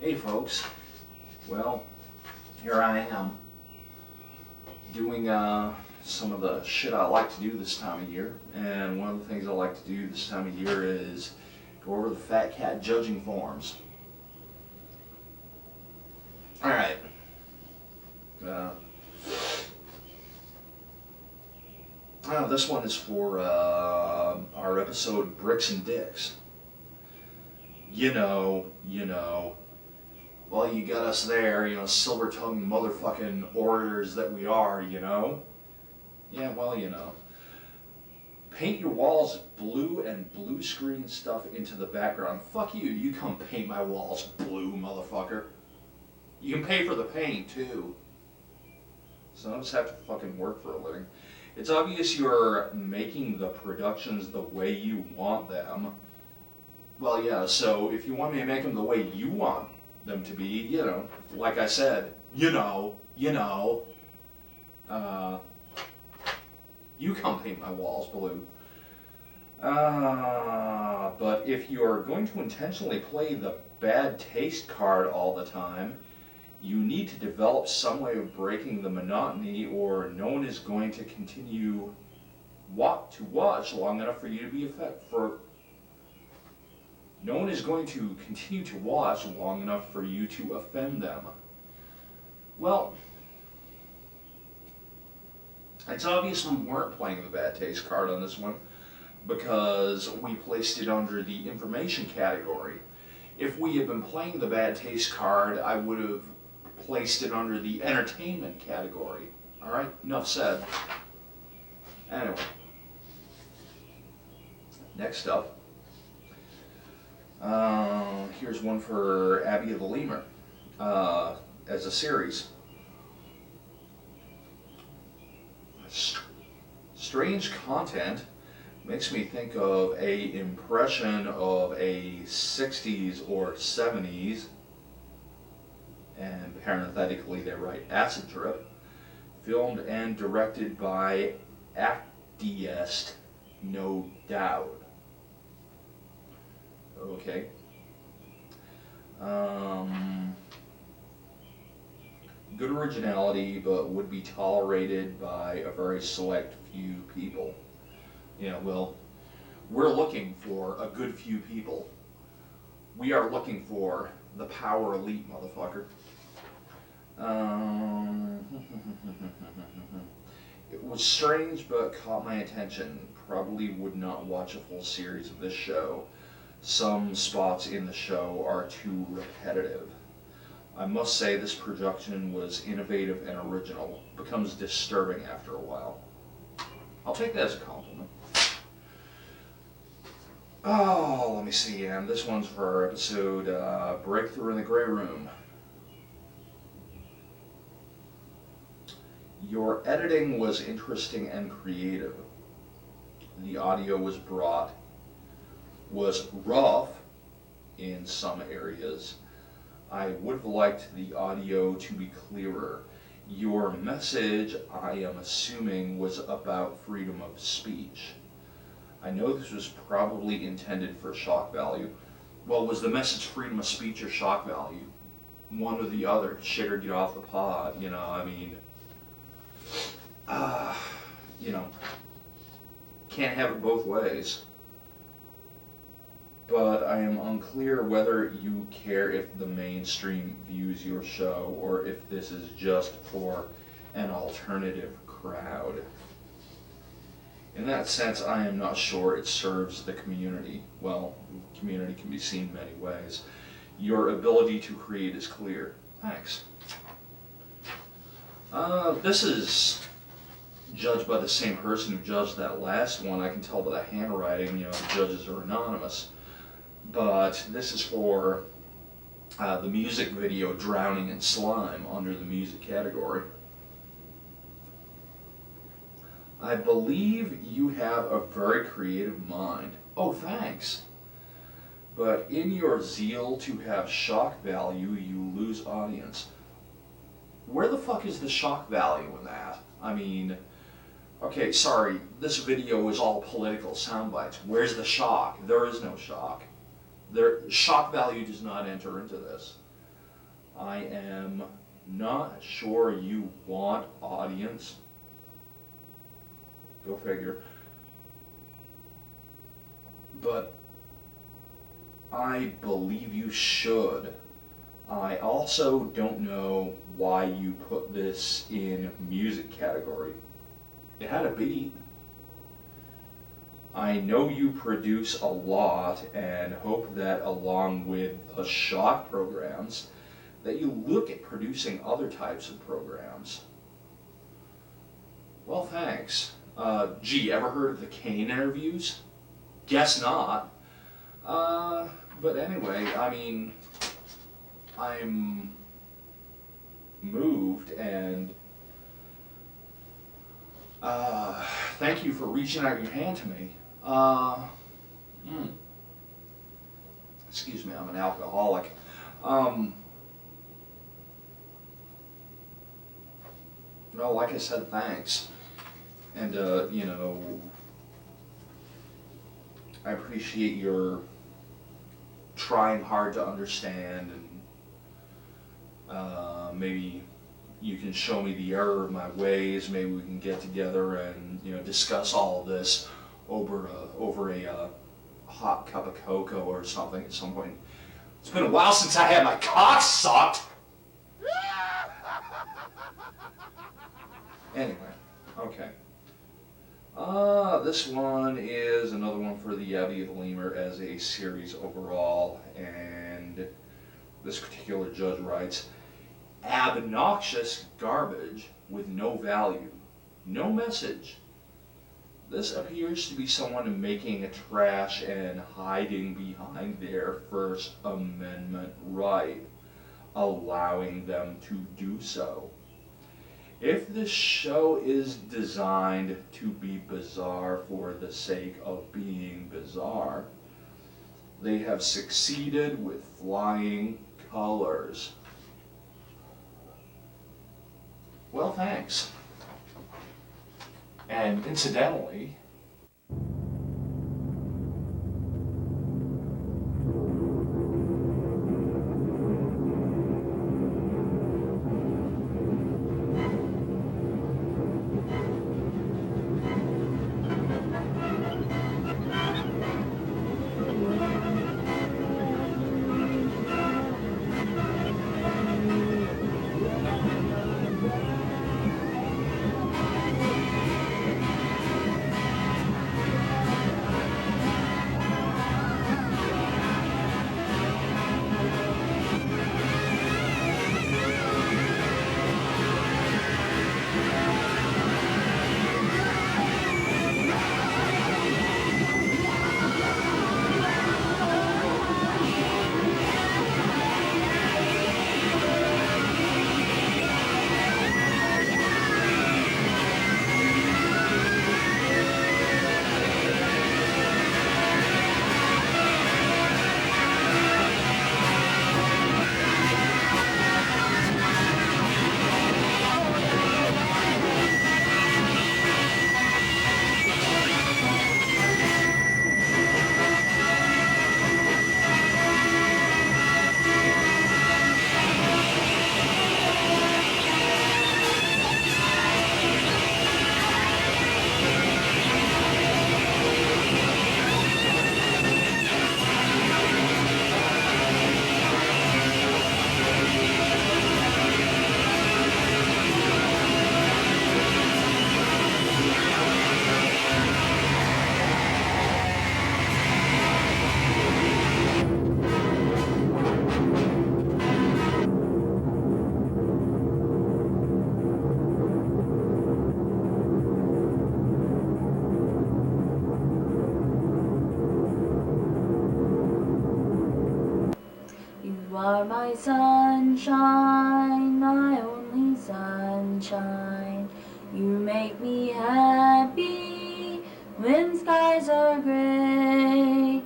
Hey folks, well, here I am doing some of the shit I like to do this time of year, and one of the things I like to do this time of year is go over the Fat Cat judging forms. Alright, this one is for our episode Bricks and Dicks. You know. Well, you got us there, silver-tongued motherfucking orators that we are, Yeah, well, Paint your walls blue and blue screen stuff into the background. Fuck you, you come paint my walls blue, motherfucker. You can pay for the paint, too. So I don't just have to fucking work for a living. It's obvious you're making the productions the way you want them. Well, yeah, so if you want me to make them the way you want them to be, like I said, you come paint my walls blue. But if you're going to intentionally play the bad taste card all the time, you need to develop some way of breaking the monotony, or no one is going to continue to watch long enough for you to be No one is going to continue to watch long enough for you to offend them. Well, it's obvious we weren't playing the bad taste card on this one because we placed it under the information category. If we had been playing the bad taste card, I would have placed it under the entertainment category. Alright, enough said. Anyway, next up. Here's one for Abbey of the Lemur as a series. Strange content makes me think of an impression of a 60s or 70s, and parenthetically they write acid trip, filmed and directed by Actiest, no doubt. Okay. Good originality, but would be tolerated by a very select few people. Well, we're looking for a good few people. We are looking for the power elite, motherfucker. It was strange, but caught my attention. Probably would not watch a full series of this show. Some spots in the show are too repetitive. I must say this production was innovative and original. Becomes disturbing after a while. I'll take that as a compliment. Oh, let me see, and this one's for our episode Breakthrough in the Grey Room. Your editing was interesting and creative. The audio was rough in some areas. I would have liked the audio to be clearer. Your message, I am assuming, was about freedom of speech. I know this was probably intended for shock value. Well, was the message freedom of speech or shock value? One or the other. Shit or get off the pod, can't have it both ways. But I am unclear whether you care if the mainstream views your show or if this is just for an alternative crowd. In that sense, I am not sure it serves the community. Well, community can be seen many ways. Your ability to create is clear. Thanks. This is judged by the same person who judged that last one. I can tell by the handwriting, the judges are anonymous. But this is for the music video Drowning in Slime under the music category. I believe you have a very creative mind. Oh, thanks. But in your zeal to have shock value, you lose audience. Where the fuck is the shock value in that? Okay, sorry, this video is all political sound bites. Where's the shock? There is no shock. Shock value does not enter into this. I am not sure you want audience. Go figure. But I believe you should. I also don't know why you put this in music category. It had a beat. I know you produce a lot and hope that along with the shock programs that you look at producing other types of programs. Well, thanks. Gee, ever heard of the Kane interviews? Guess not. But anyway, I mean, I'm moved and thank you for reaching out your hand to me. Excuse me, I'm an alcoholic. No, like I said, thanks. And, you know, I appreciate your trying hard to understand, and maybe you can show me the error of my ways. Maybe we can get together and, you know, discuss all of this over a hot cup of cocoa or something at some point. It's been a while since I had my cock sucked. Anyway, okay. This one is another one for the Abbey of the Lemur as a series overall, and this particular judge writes, obnoxious garbage with no value, no message. This appears to be someone making a trash and hiding behind their First Amendment right, allowing them to do so. If this show is designed to be bizarre for the sake of being bizarre, they have succeeded with flying colors. Well, thanks. And incidentally, you are my sunshine, my only sunshine. You make me happy when skies are gray.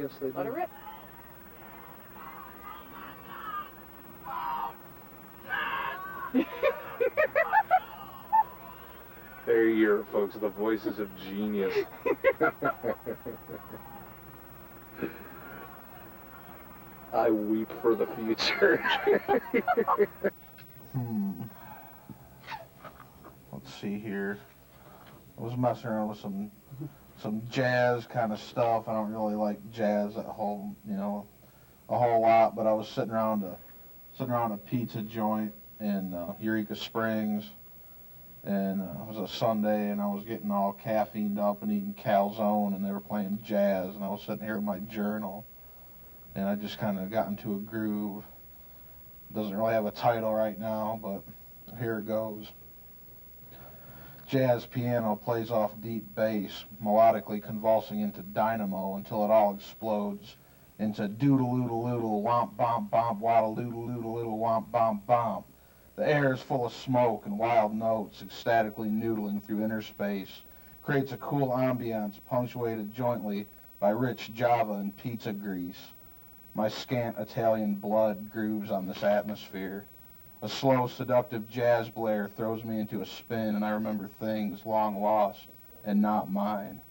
Yes, they do. Let her rip. There you hear it, folks, the voices of genius. I weep for the future. Let's see here. I was messing around with some jazz kind of stuff. I don't really like jazz a whole lot, but I was sitting around a pizza joint in Eureka Springs, and it was a Sunday, and I was getting all caffeined up and eating calzone, and they were playing jazz, and I was sitting here with my journal, and I just kind of got into a groove. Doesn't really have a title right now, but here it goes. Jazz piano plays off deep bass, melodically convulsing into dynamo until it all explodes into doodle-oodle-oodle, womp-bomp-bomp, waddle-doodle-oodle-oodle, womp-bomp-bomp. The air is full of smoke and wild notes ecstatically noodling through inner space. Creates a cool ambiance punctuated jointly by rich Java and pizza grease. My scant Italian blood grooves on this atmosphere. A slow, seductive jazz blare throws me into a spin, and I remember things long lost and not mine.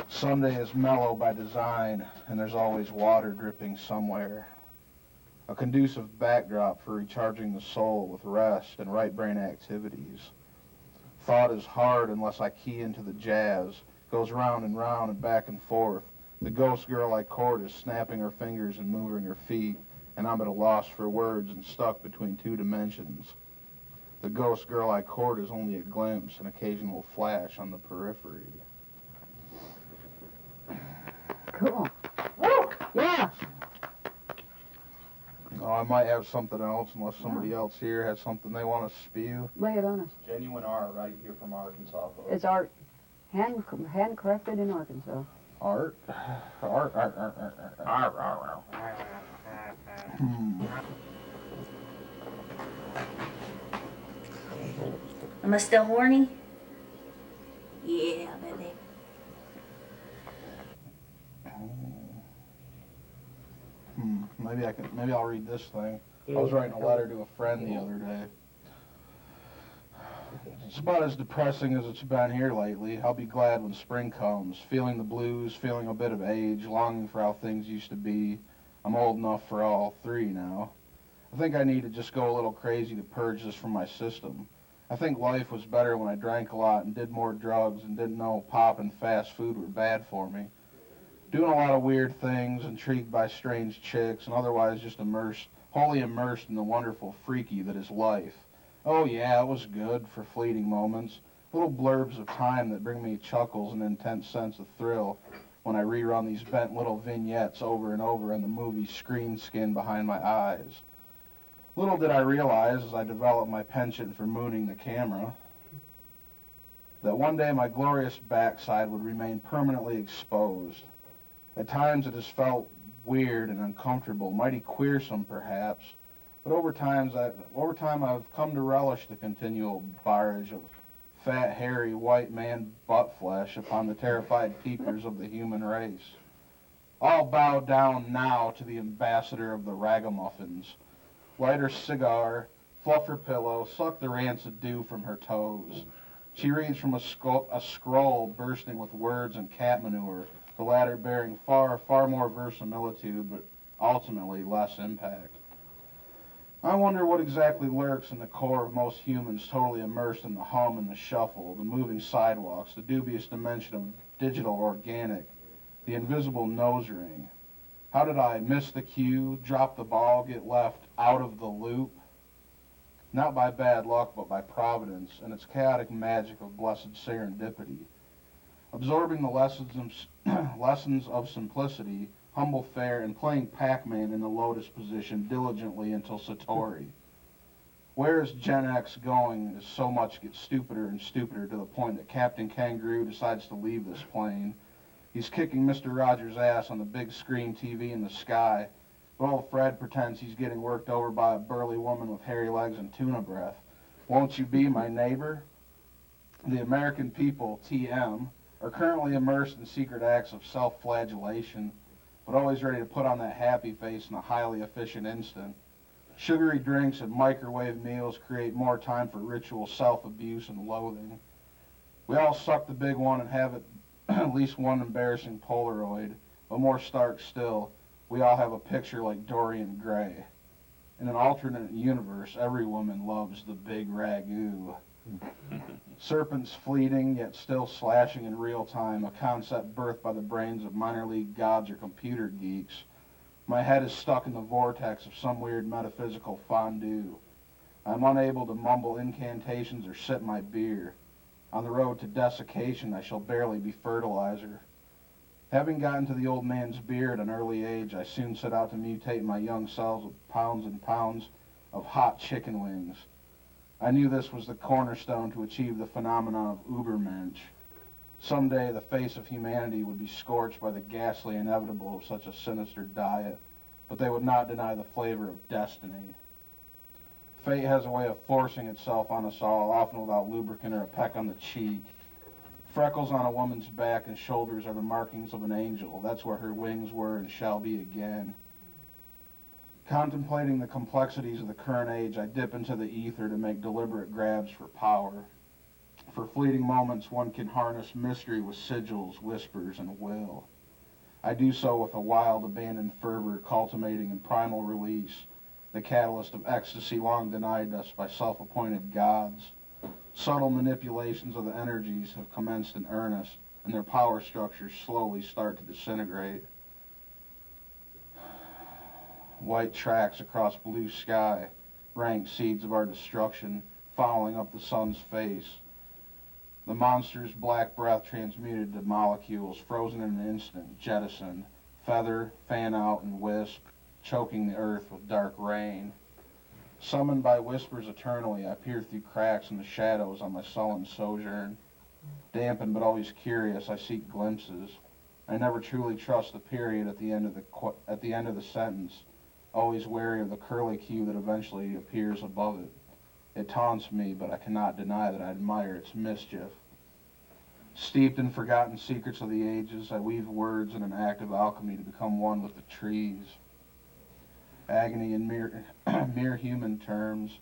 Sunday is mellow by design, and there's always water dripping somewhere. A conducive backdrop for recharging the soul with rest and right brain activities. Thought is hard unless I key into the jazz, goes round and back and forth. The ghost girl I court is snapping her fingers and moving her feet, and I'm at a loss for words and stuck between two dimensions. The ghost girl I court is only a glimpse, an occasional flash on the periphery. Cool. Woo! Yeah. Oh, I might have something else unless somebody else here has something they want to spew. Lay it on us. Genuine art right here from Arkansas, folks. It's art. Handcrafted in Arkansas. Art? Art. Am I still horny? Yeah, baby. Maybe I'll read this thing. I was writing a letter to a friend the other day. It's about as depressing as it's been here lately. I'll be glad when spring comes. Feeling the blues, feeling a bit of age, longing for how things used to be. I'm old enough for all three now. I think I need to just go a little crazy to purge this from my system. I think life was better when I drank a lot and did more drugs and didn't know pop and fast food were bad for me. Doing a lot of weird things, intrigued by strange chicks, and otherwise just wholly immersed in the wonderful freaky that is life. Oh yeah, it was good for fleeting moments, little blurbs of time that bring me chuckles and an intense sense of thrill when I rerun these bent little vignettes over and over in the movie screen skin behind my eyes. Little did I realize as I developed my penchant for mooning the camera that one day my glorious backside would remain permanently exposed. At times it has felt weird and uncomfortable, mighty queersome perhaps, but over time I've come to relish the continual barrage of fat, hairy, white man butt flesh upon the terrified peepers of the human race. I'll bow down now to the ambassador of the ragamuffins. Light her cigar, fluff her pillow, suck the rancid dew from her toes. She reads from a scroll bursting with words and cat manure, the latter bearing far, far more verisimilitude, but ultimately less impact. I wonder what exactly lurks in the core of most humans totally immersed in the hum and the shuffle, the moving sidewalks, the dubious dimension of digital organic, the invisible nose ring. How did I miss the cue, drop the ball, get left out of the loop? Not by bad luck, but by providence and its chaotic magic of blessed serendipity. Absorbing the lessons of simplicity, humble fare, and playing Pac-Man in the lotus position diligently until Satori. Where is Gen X going as so much gets stupider and stupider to the point that Captain Kangaroo decides to leave this plane? He's kicking Mr. Rogers' ass on the big screen TV in the sky, but old Fred pretends he's getting worked over by a burly woman with hairy legs and tuna breath. Won't you be my neighbor? The American people, TM, are currently immersed in secret acts of self-flagellation. but always ready to put on that happy face in a highly efficient instant. Sugary drinks and microwave meals create more time for ritual self-abuse and loathing. We all suck the big one and have at least one embarrassing Polaroid, but more stark still, we all have a picture like Dorian Gray. In an alternate universe, every woman loves the big ragu. Serpents fleeting, yet still slashing in real time, a concept birthed by the brains of minor league gods or computer geeks. My head is stuck in the vortex of some weird metaphysical fondue. I'm unable to mumble incantations or sip my beer. On the road to desiccation, I shall barely be fertilizer. Having gotten to the old man's beer at an early age, I soon set out to mutate my young cells with pounds and pounds of hot chicken wings. I knew this was the cornerstone to achieve the phenomenon of Ubermensch. Someday the face of humanity would be scorched by the ghastly inevitable of such a sinister diet, but they would not deny the flavor of destiny. Fate has a way of forcing itself on us all, often without lubricant or a peck on the cheek. Freckles on a woman's back and shoulders are the markings of an angel. That's where her wings were and shall be again. Contemplating the complexities of the current age, I dip into the ether to make deliberate grabs for power. For fleeting moments, one can harness mystery with sigils, whispers, and will. I do so with a wild, abandoned fervor, cultivating in primal release, the catalyst of ecstasy long denied us by self-appointed gods. Subtle manipulations of the energies have commenced in earnest, and their power structures slowly start to disintegrate. White tracks across blue sky, rank seeds of our destruction, following up the sun's face. The monster's black breath transmuted to molecules, frozen in an instant, jettisoned, feather, fan out, and wisp, choking the earth with dark rain. Summoned by whispers eternally, I peer through cracks in the shadows on my sullen sojourn. Dampened but always curious, I seek glimpses. I never truly trust the period at the end of the sentence, always wary of the curlicue that eventually appears above it. It taunts me, but I cannot deny that I admire its mischief. Steeped in forgotten secrets of the ages, I weave words in an act of alchemy to become one with the trees. Agony in mere human terms,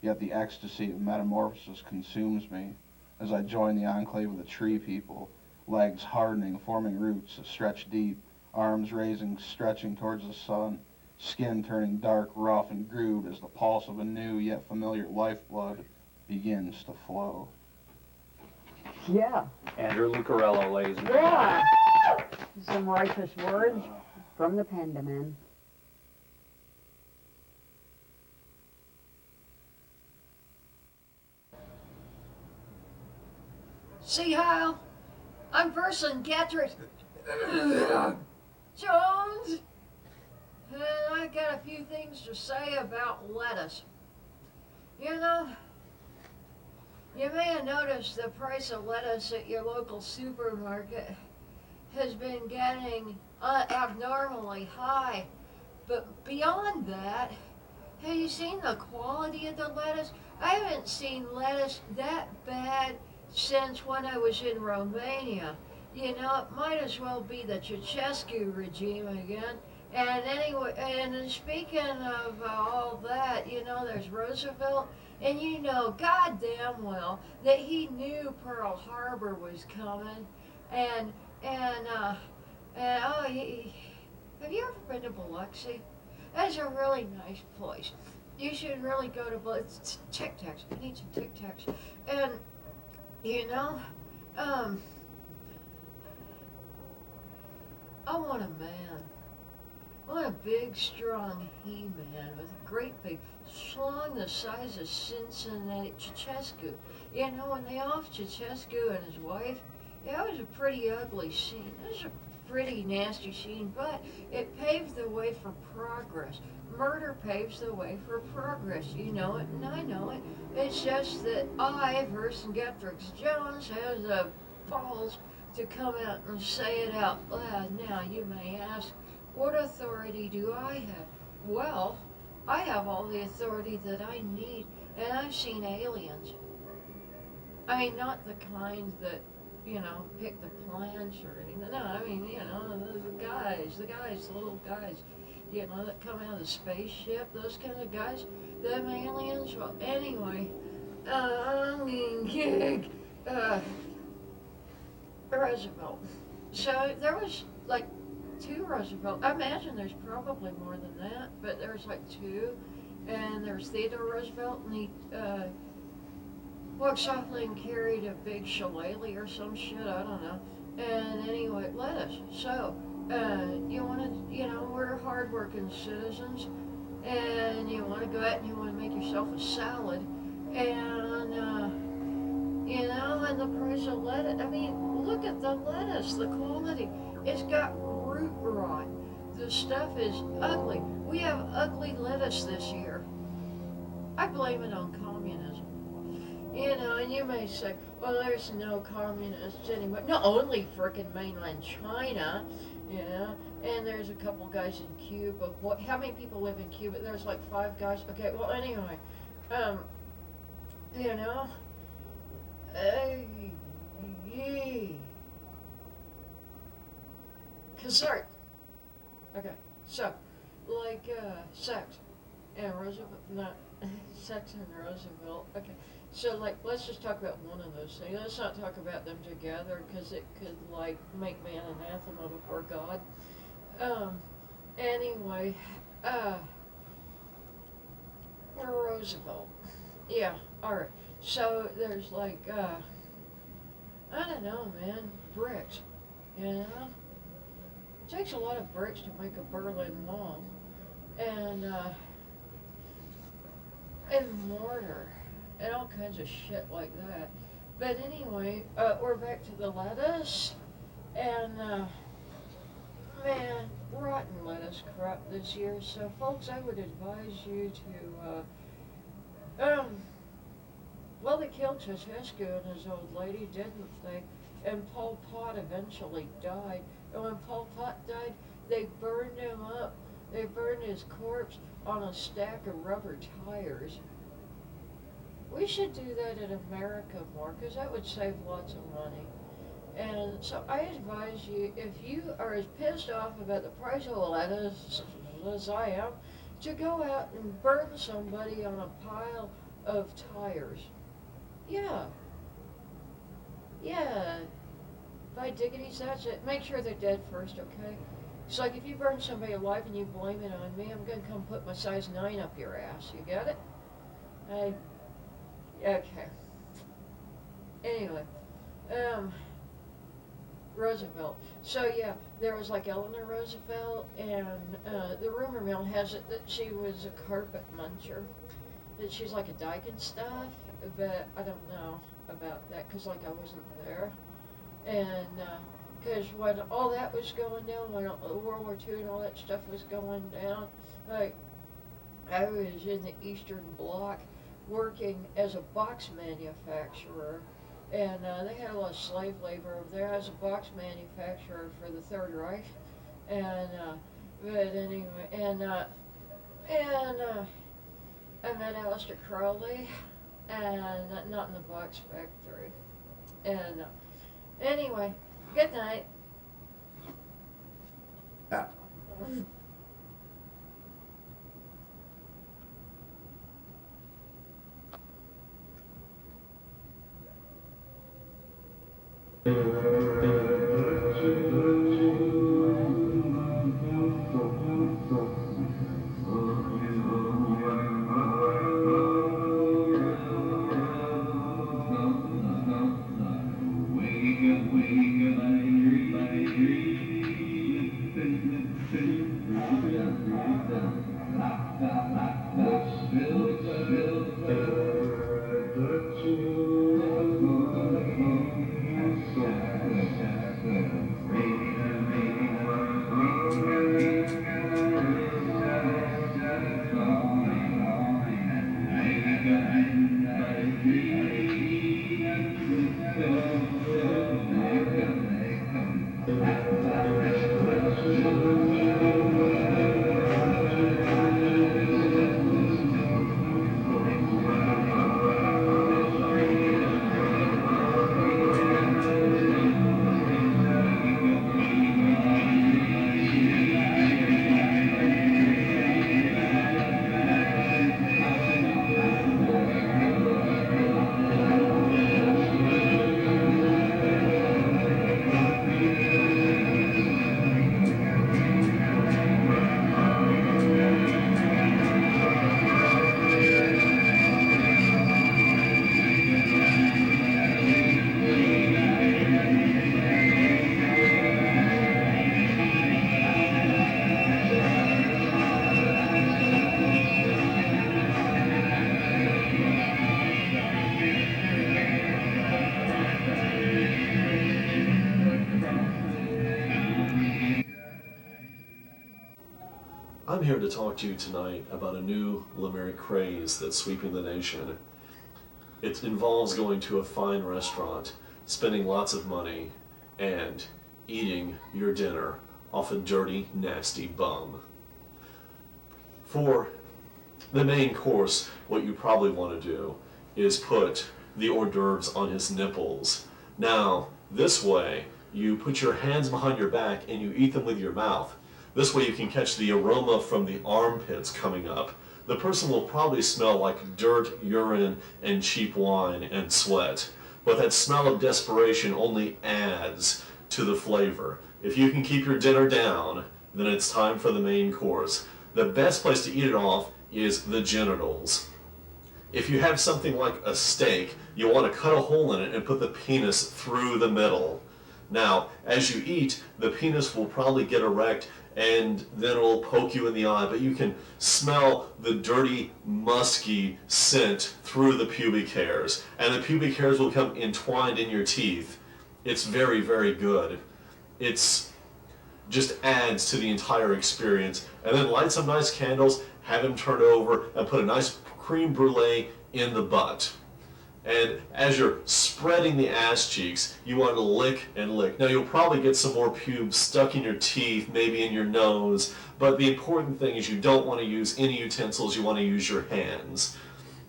yet the ecstasy of metamorphosis consumes me as I join the enclave of the tree people, legs hardening, forming roots that stretch deep, arms raising, stretching towards the sun, skin turning dark, rough, and grooved as the pulse of a new yet familiar lifeblood begins to flow. Yeah. Andrew Lucarello, ladies and gentlemen. Yeah. Some righteous words from the Pendaman. See how I'm person Catherine Jones, and I got a few things to say about lettuce. You know, you may have noticed the price of lettuce at your local supermarket has been getting abnormally high, but beyond that, have you seen the quality of the lettuce? I haven't seen lettuce that bad since when I was in Romania. You know, it might as well be the Ceausescu regime again. And anyway, and speaking of all that, you know, there's Roosevelt, and you know goddamn well that he knew Pearl Harbor was coming. And oh, have you ever been to Biloxi? That's a really nice place. You should really go to Biloxi. Tic Tacs. I need some Tic Tacs. And you know, I want a man. I want a big, strong he-man with a great big slung the size of Cincinnati Ceausescu. You know, when they off Ceausescu and his wife, it was a pretty ugly scene. It was a pretty nasty scene, but it paved the way for progress. Murder paves the way for progress. You know it, and I know it. It's just that I, Person Getrix Jones, has the balls to come out and say it out loud. Now, you may ask, what authority do I have? Well, I have all the authority that I need, and I've seen aliens. I mean, not the kind that pick the plants or anything. No, I mean, the little guys, that come out of the spaceship, those kind of guys, them aliens. Well, anyway, I'm getting gig, Roosevelt. So there was like two Roosevelt. I imagine there's probably more than that, but there's like two. And there's Theodore Roosevelt, and he walked softly and carried a big shillelagh or some shit, I don't know. And anyway, lettuce. So, you want to, we're hardworking citizens, and you want to go out and you want to make yourself a salad, and, and the price of lettuce. I mean, look at the lettuce, the quality. It's got root rot. The stuff is ugly. We have ugly lettuce this year. I blame it on communism. And you may say, well, there's no communists anymore. No, only frickin' mainland China, and there's a couple guys in Cuba. How many people live in Cuba? There's like 5 guys. Okay, well, anyway, concern. Okay, so, like, sex and Roosevelt, not sex and Roosevelt. Okay, so, like, let's just talk about one of those things. Let's not talk about them together, because it could, like, make man anathema before God. Anyway, Roosevelt. Yeah, alright. So, there's, like, I don't know, man, bricks, It takes a lot of bricks to make a Berlin Wall, and mortar, and all kinds of shit like that. But anyway, we're back to the lettuce, and man, rotten lettuce crop this year. So, folks, I would advise you to, well, they killed Ceausescu and his old lady, didn't they? And Pol Pot eventually died. And when Pol Pot died, they burned him up. They burned his corpse on a stack of rubber tires. We should do that in America more, because that would save lots of money. And so I advise you, if you are as pissed off about the price of lettuce as I am, to go out and burn somebody on a pile of tires. Yeah. Yeah. By diggities, that's it. Make sure they're dead first, okay? It's like if you burn somebody alive and you blame it on me, I'm gonna come put my size 9 up your ass. You got it? Okay. Anyway, Roosevelt. So yeah, there was like Eleanor Roosevelt, and the rumor mill has it that she was a carpet muncher, that she's like a dyke and stuff, but I don't know about that, because like I wasn't there. And because when all that was going down, when World War II and all that stuff was going down, like I was in the Eastern Bloc working as a box manufacturer, and they had a lot of slave labor over there. I was a box manufacturer for the Third Reich, and but anyway, and I met Aleister Crowley, and not in the box factory, and anyway, good night. Yeah. I'm here to talk to you tonight about a new Limerick craze that's sweeping the nation. It involves going to a fine restaurant, spending lots of money, and eating your dinner off a dirty, nasty bum. For the main course, what you probably want to do is put the hors d'oeuvres on his nipples. Now, this way, you put your hands behind your back and you eat them with your mouth. This way you can catch the aroma from the armpits coming up. The person will probably smell like dirt, urine, and cheap wine and sweat. But that smell of desperation only adds to the flavor. If you can keep your dinner down, then it's time for the main course. The best place to eat it off is the genitals. If you have something like a steak, you want to cut a hole in it and put the penis through the middle. Now, as you eat, the penis will probably get erect and then it'll poke you in the eye, but you can smell the dirty, musky scent through the pubic hairs, and the pubic hairs will become entwined in your teeth. It's very, very good. It's just adds to the entire experience. And then light some nice candles, have him turn over, and put a nice creme brulee in the butt. And as you're spreading the ass cheeks, you want to lick and lick. Now you'll probably get some more pubes stuck in your teeth, maybe in your nose, but the important thing is you don't want to use any utensils, you want to use your hands.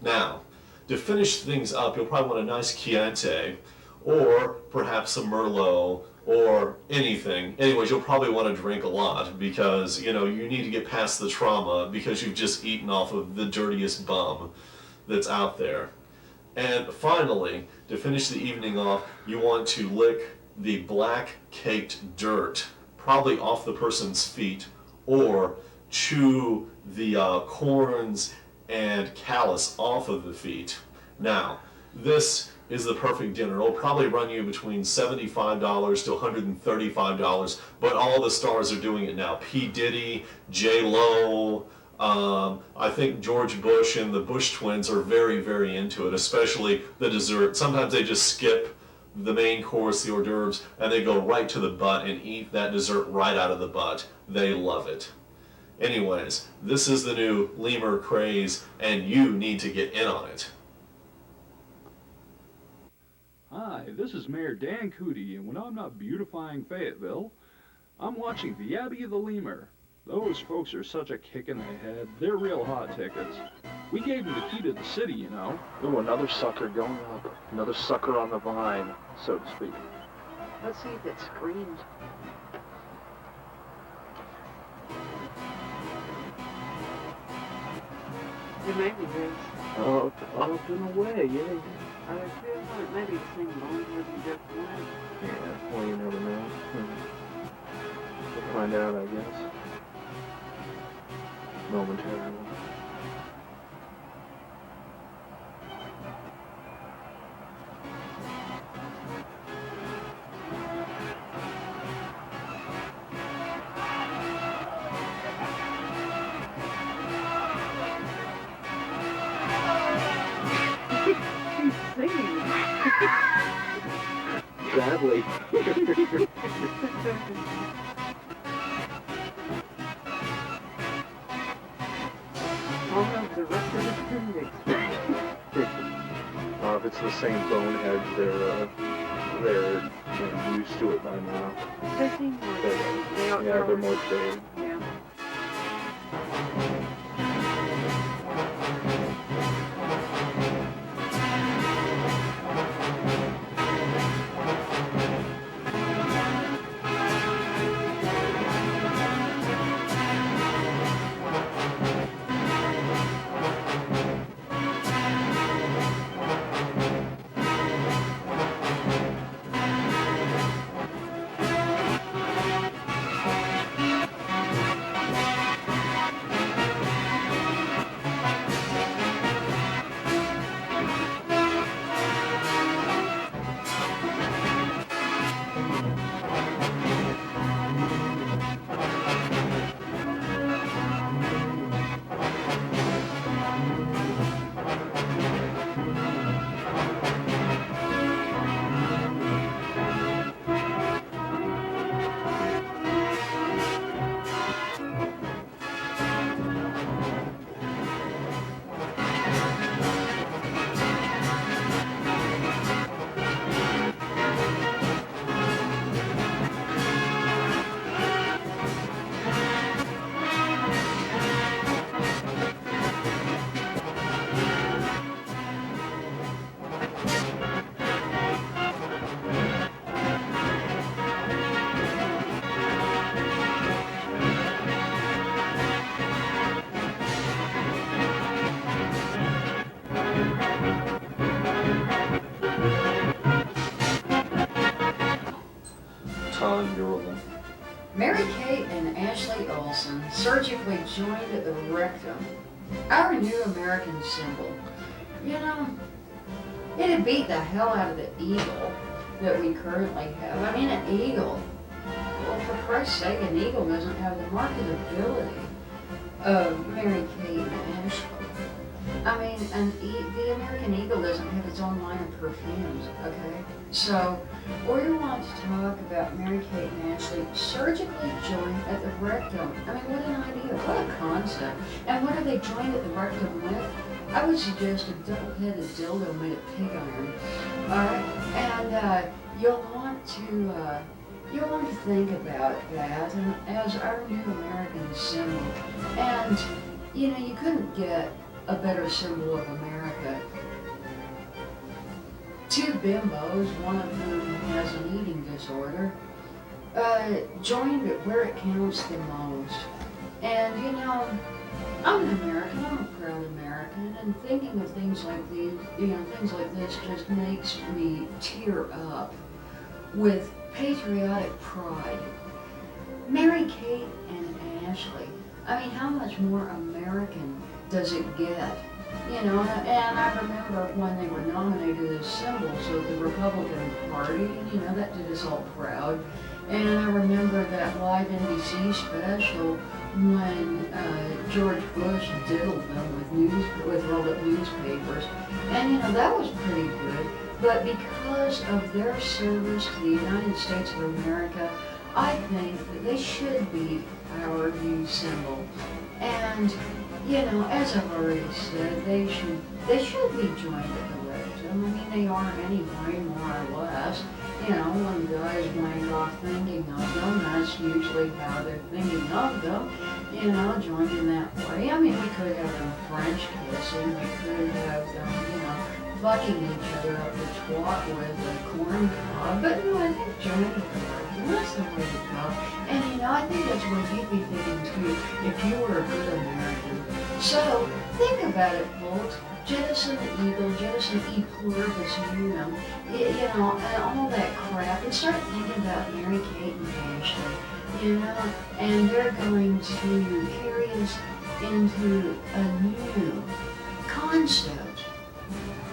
Now, to finish things up, you'll probably want a nice Chianti, or perhaps a Merlot, or anything. Anyways, you'll probably want to drink a lot because, you need to get past the trauma because you've just eaten off of the dirtiest bum that's out there. And finally, to finish the evening off, you want to lick the black caked dirt, probably off the person's feet, or chew the corns and callus off of the feet. Now, this is the perfect dinner. It'll probably run you between $75 to $135, but all the stars are doing it now. P. Diddy, J. Lo, I think George Bush and the Bush twins are very, very into it, especially the dessert. Sometimes they just skip the main course, the hors d'oeuvres, and they go right to the butt and eat that dessert right out of the butt. They love it. Anyways, this is the new Lemur craze, and you need to get in on it. Hi, this is Mayor Dan Cootie, and when I'm not beautifying Fayetteville, I'm watching the Abbey of the Lemur. Those folks are such a kick in the head. They're real hot tickets. We gave them the key to the city, you know. Ooh, another sucker going up. Another sucker on the vine, so to speak. Let's see if it screams. It maybe is. Oh, up and away, yeah. I feel like maybe the same bone would be just one. Yeah, well, you never know. We'll find out, I guess. Momentarily. He's singing. Sadly. I'll have the rest of the appendix. If it's the same boneheads, they're used to it by now. They seem more trained. Yeah, they're more trained. Yeah. Mary Kate and Ashley Olsen surgically joined the rectum, our new American symbol. You know, it'd beat the hell out of the eagle that we currently have. I mean, an eagle. Well, for Christ's sake, an eagle doesn't have the marketability of Mary Kate and Ashley. I mean, the American Eagle doesn't have its own line of perfumes, okay? So, we want to talk about Mary Kate and Ashley surgically joined at the rectum. I mean, what an idea, what a concept. And what are they joined at the rectum with? I would suggest a double-headed dildo made of pig iron. Alright? And you'll want to think about that and as our new American symbol. And, you know, you couldn't get a better symbol of America. Two bimbos, one of whom has an eating disorder, joined it where it counts the most. And you know, I'm an American, I'm a proud American, and thinking of things like these, things like this just makes me tear up with patriotic pride. Mary Kate and Ashley, I mean, how much more American does it get? You know, and I remember when they were nominated as symbols of the Republican Party, that did us all proud. And I remember that live NBC special when George Bush diddled them with rolled-up newspapers. And, that was pretty good. But because of their service to the United States of America, I think that they should be our new symbol. And, as I've already said, they should be joined at the rectum. I mean, they are anyway, more or less. When guys wank off thinking of them, that's usually how they're thinking of them, joined in that way. I mean, we could have them French kissing, we could have them, fucking each other up the twat with a corn cob, but no, I think joining at the rectum, that's the way to go. And, I think that's what you'd be thinking too, if you were a good American. So, think about it, folks. Jettison the eagle, jettison e pluribus unum, and all that crap, and start thinking about Mary Kate and Ashley, and they're going to carry us into a new concept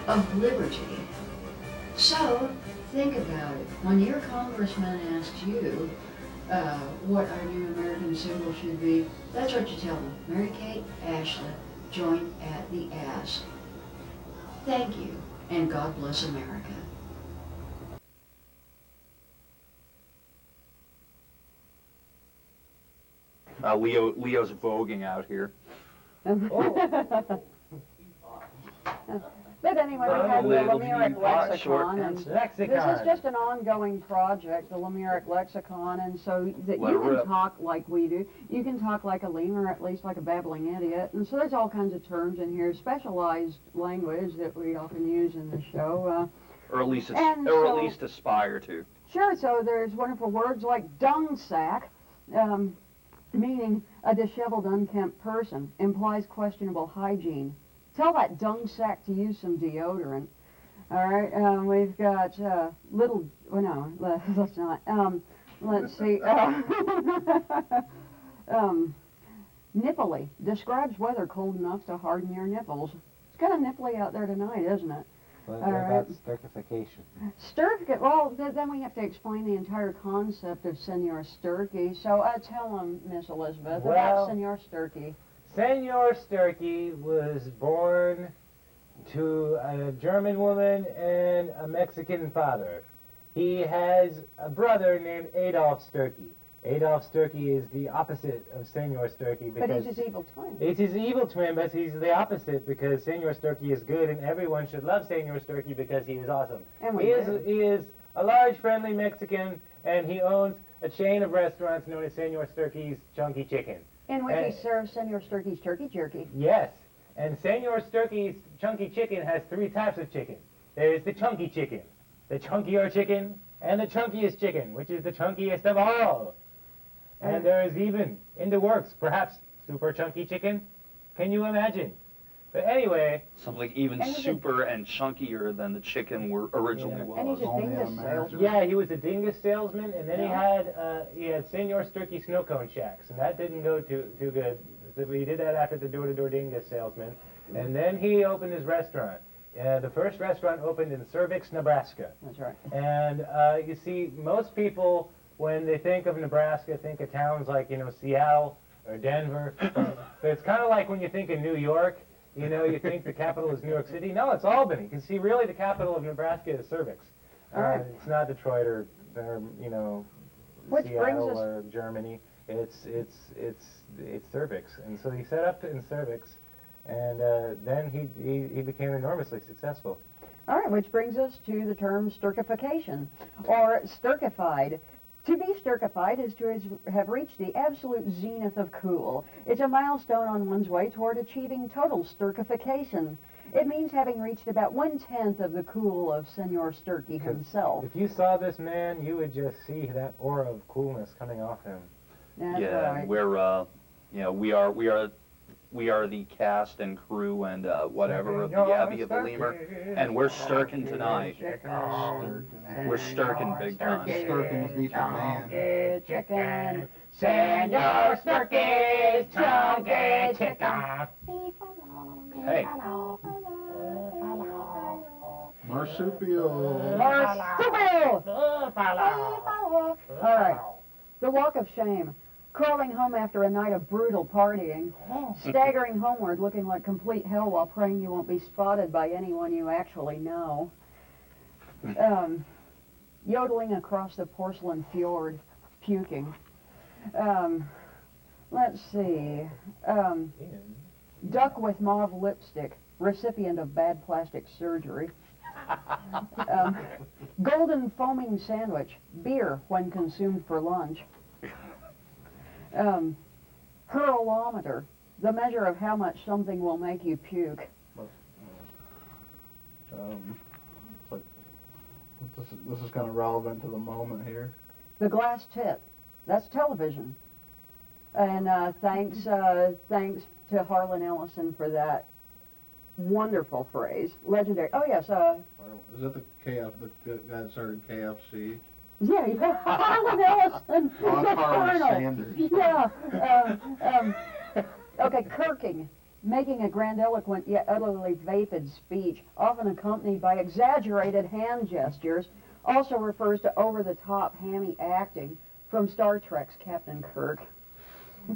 of liberty. So, think about it. When your congressman asks you what our new American symbol should be, that's what you tell them. Mary Kate, Ashley, joined at the ass. Thank you, and God bless America. Leo's voguing out here. But anyway, we have the Lemuric lexicon, and this Lexicon. is just an ongoing project, the Lemuric lexicon, and so that Let you her can rip. talk like we do. You can talk like a lemur, at least like a babbling idiot, and so there's all kinds of terms in here, specialized language that we often use in the show. Or at least And or so- at least aspire to. Sure, so there's wonderful words like dung sack, meaning a disheveled, unkempt person, implies questionable hygiene. Tell that dung sack to use some deodorant. All right, we've got little, well, no, let's not. Let's see. Nipply describes weather cold enough to harden your nipples. It's kind of nipply out there tonight, isn't it? What All about right. sturkification? Well, then we have to explain the entire concept of Senor Sturkey. So tell him, Miss Elizabeth, Well- about Senor Sturkey. Senor Sturkey was born to a German woman and a Mexican father. He has a brother named Adolf Sturkey. Adolf Sturkey is the opposite of Senor Sturkey But because he's his evil twin. it's his evil twin, but he's the opposite because Senor Sturkey is good and everyone should love Senor Sturkey because he is awesome. And we He is, do. he is a large, friendly Mexican, and he owns a chain of restaurants known as Senor Sturkey's Chunky Chicken. In which he serves Senor Sturkey's turkey jerky. Yes, and Senor Sturkey's Chunky Chicken has three types of chicken. There is the chunky chicken, the chunkier chicken, and the chunkiest chicken, which is the chunkiest of all. And there is even, in the works, perhaps, super chunky chicken. Can you imagine? But anyway, Something even And he's a- super and chunkier than the chicken originally Yeah. And he's was. a Only dingus on salesman. yeah, he was a dingus salesman, and then Yeah. he had Senor Sturkey snow cone shacks, and that didn't go too good. So he did that after the door-to-door dingus salesman, and then he opened his restaurant. The first restaurant opened in Cervix, Nebraska. That's right. And you see, most people, when they think of Nebraska, think of towns like, Seattle or Denver. But it's kind of like when you think of New York, you think the capital is New York City. No, it's Albany. You see, really, the capital of Nebraska is Cervix. All right. It's not Detroit or Which brings Seattle us- or Germany. It's Cervix. And so he set up in Cervix, and then he became enormously successful. All right, which brings us to the term sturkification, or sturkified. To be sturkified is to have reached the absolute zenith of cool. It's a milestone on one's way toward achieving total sturkification. It means having reached about 1/10 of the cool of Senor Sturkey himself. If you saw this man, you would just see that aura of coolness coming off him. That's Yeah, right. we're we are the cast and crew and whatever of the Abbey of the Lemur, and we're stirking tonight. We're stirking big time. Sturkins beat the man. Chicken. Senor Sturkey's chunky chicken. Hey, Marsupial. Marsupial! All right. The walk of shame. Crawling home after a night of brutal partying. Staggering homeward looking like complete hell while praying you won't be spotted by anyone you actually know. Yodeling across the porcelain fjord. Puking. Let's see. Duck with mauve lipstick. Recipient of bad plastic surgery. Golden foaming sandwich. Beer when consumed for lunch. Hurlometer, the measure of how much something will make you puke. It's like this is kind of relevant to the moment here. The glass tip, that's television. And thanks to Harlan Ellison for that wonderful phrase, legendary. Oh yes, Is it the guy that started KFC? yeah, Harlan Ellison, Oh, the that's Harlan Colonel. Sanders. Yeah. Okay, kirking, making a grandiloquent yet utterly vapid speech, often accompanied by exaggerated hand gestures, also refers to over-the-top hammy acting from Star Trek's Captain Kirk.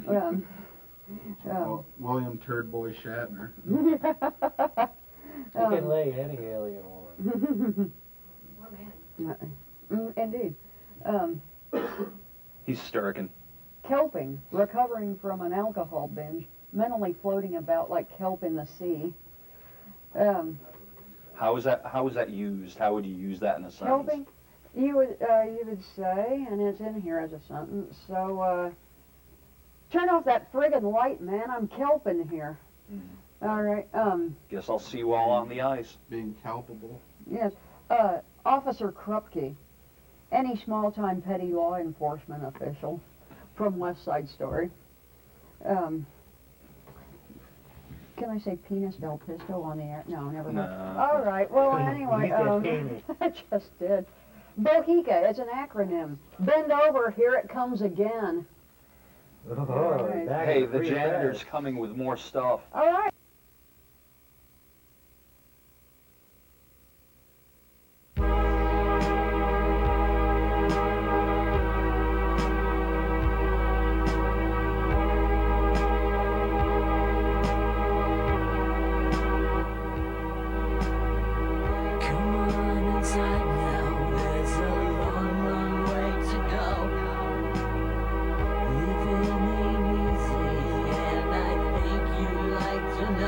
William Turdboy Shatner. You can lay any alien woman. Indeed. he's stirking. Kelping, recovering from an alcohol binge, mentally floating about like kelp in the sea. How is that used? How would you use that in a sentence? Kelping, you would say, and it's in here as a sentence. So, turn off that friggin' light, man. I'm kelping here. All right. Guess I'll see you all on the ice. Being palpable. Yes. Officer Krupke, any small-time petty law enforcement official from West Side Story. Can I say penis del pisto on the air? No, never mind. No. All right. Well, anyway, You said penis. I just did. Bohica, it's an acronym. Bend over, here it comes again. Oh, Right. that Hey, is the pretty janitor's fast. coming with more stuff. All right. Come on inside now, there's a long, long way to go. Living ain't easy, and I think you'd like to know.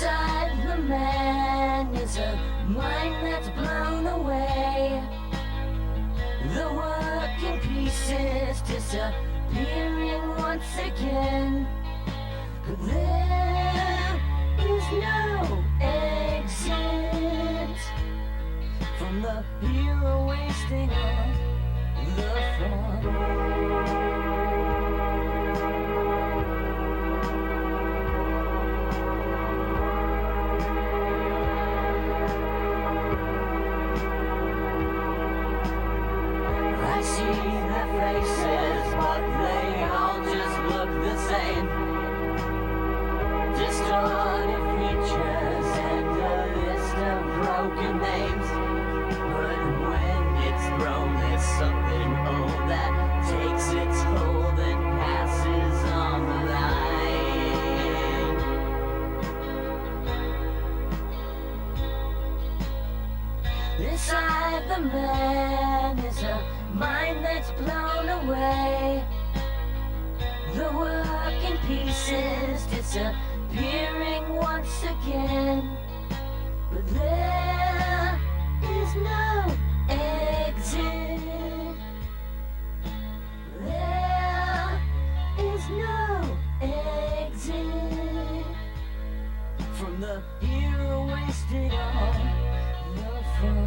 Inside the man is a mind that's blown away. The working pieces disappearing once again. But there is no exit from the hero wasting on the fun. I see their faces, but they all just look the same. Distorted features and a list of broken names. But when it's thrown, there's something old that takes its hold and passes on the line. Inside the man is a mind that's blown away. The working pieces disappearing once again. But there is no exit. There is no exit from the hero wasting all the fun.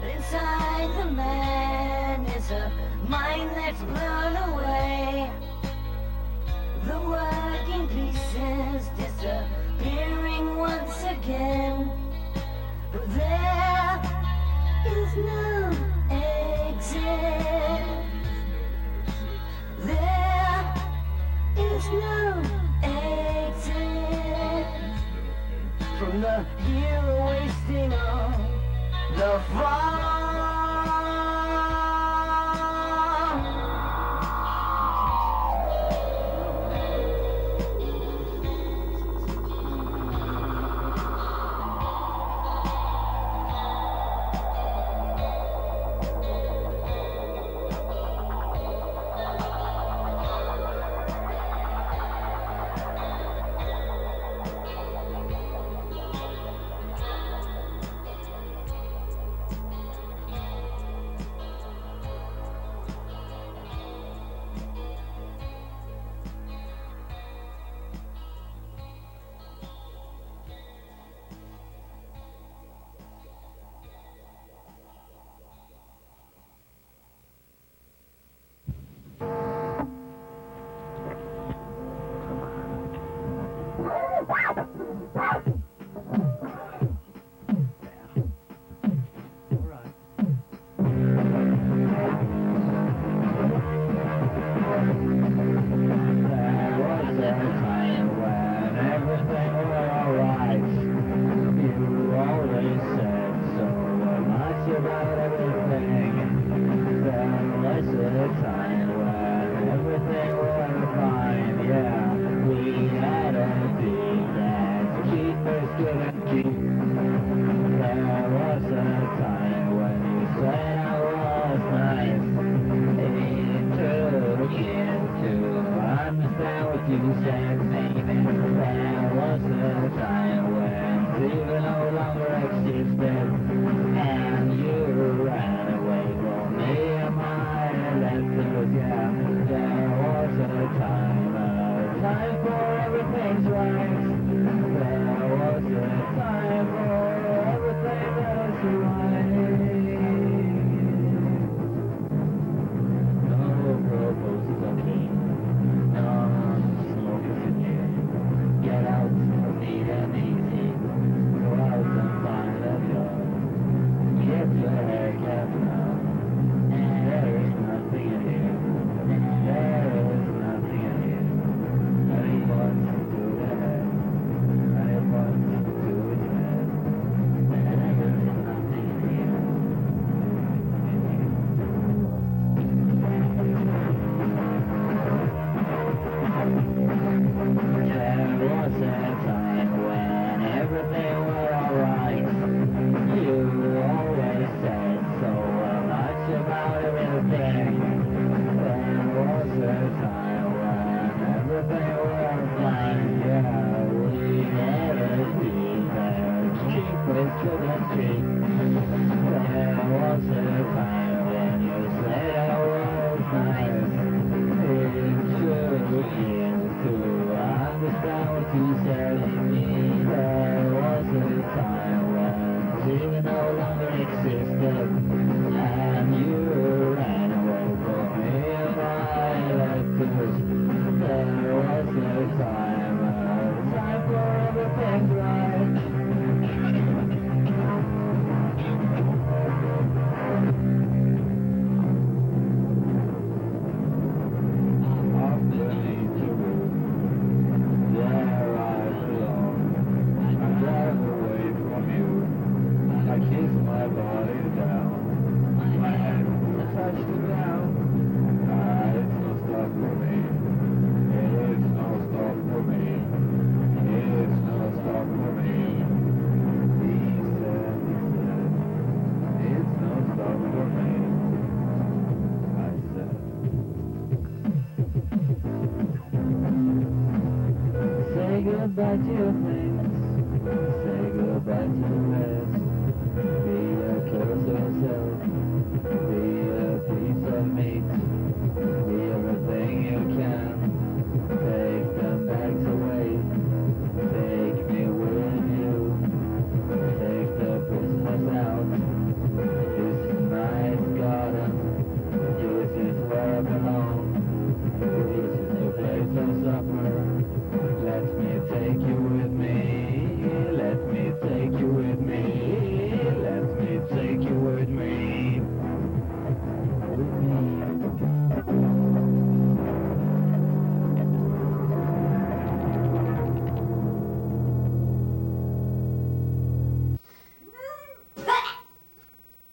Inside the man is a mind that's blown away. The working pieces disappearing once again. But there is no exit. There is no exit from the hero wasting all the fun. street. There was a time when you said I was nice. It took years to understand what you said to me. There was a time when we no longer existed, and you ran away from me and my letters. There was a time for everything right. Underneath the roof, there I belong. I drive away from you. I kiss my body down. My head touched the ground. It's no stop for me. It's no stop for me. It's no stop for me. He said, it's no stop for me. I said, say goodbye to your friends.